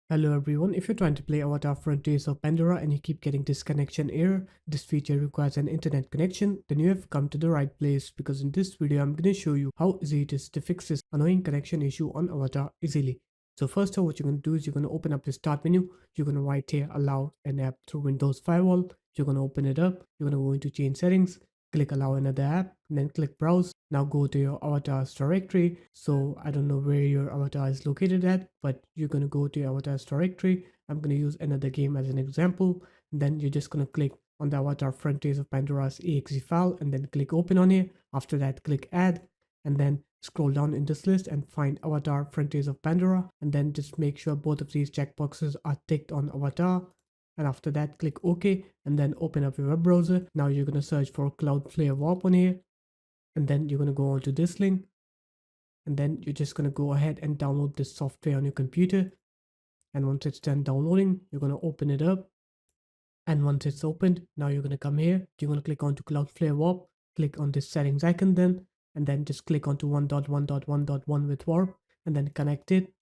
Hello everyone, if you're trying to play Avatar Frontiers of Pandora and you keep getting disconnection error, this feature requires an internet connection, then you have come to the right place because in this video I'm going to show you how easy it is to fix this annoying connection issue on Avatar easily. So first of all, what you're going to do is you're going to open up the start menu, you're going to write here allow an app through Windows Firewall, you're going to open it up, you're going to go into change settings, click allow another app, and then click browse. Now go to your avatar's directory. So I don't know where your avatar is located at, but you're going to go to your avatar's directory. I'm going to use another game as an example. And then you're just going to click on the Avatar Frontiers of Pandora's exe file and then click open on it. After that, click add and then scroll down in this list and find Avatar Frontiers of Pandora, and then just make sure both of these checkboxes are ticked on Avatar. And after that, click OK and then open up your web browser. Now you're going to search for Cloudflare Warp on here, and then you're going to go on to this link, and then you're just going to go ahead and download this software on your computer. And once it's done downloading, you're going to open it up, and once it's opened, now you're going to come here, you're going to click onto Cloudflare Warp, click on this settings icon then, and then just click onto 1.1.1.1 with warp, and then connect it,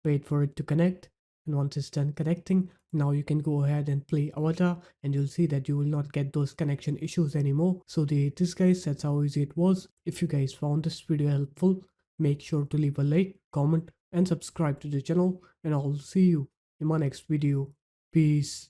wait for it to connect. And once it's done connecting, now you can go ahead and play Avatar, and you'll see that you will not get those connection issues anymore. So this guys, that's how easy it was. If you guys found this video helpful, make sure to leave a like, comment and subscribe to the channel, and I'll see you in my next video. Peace.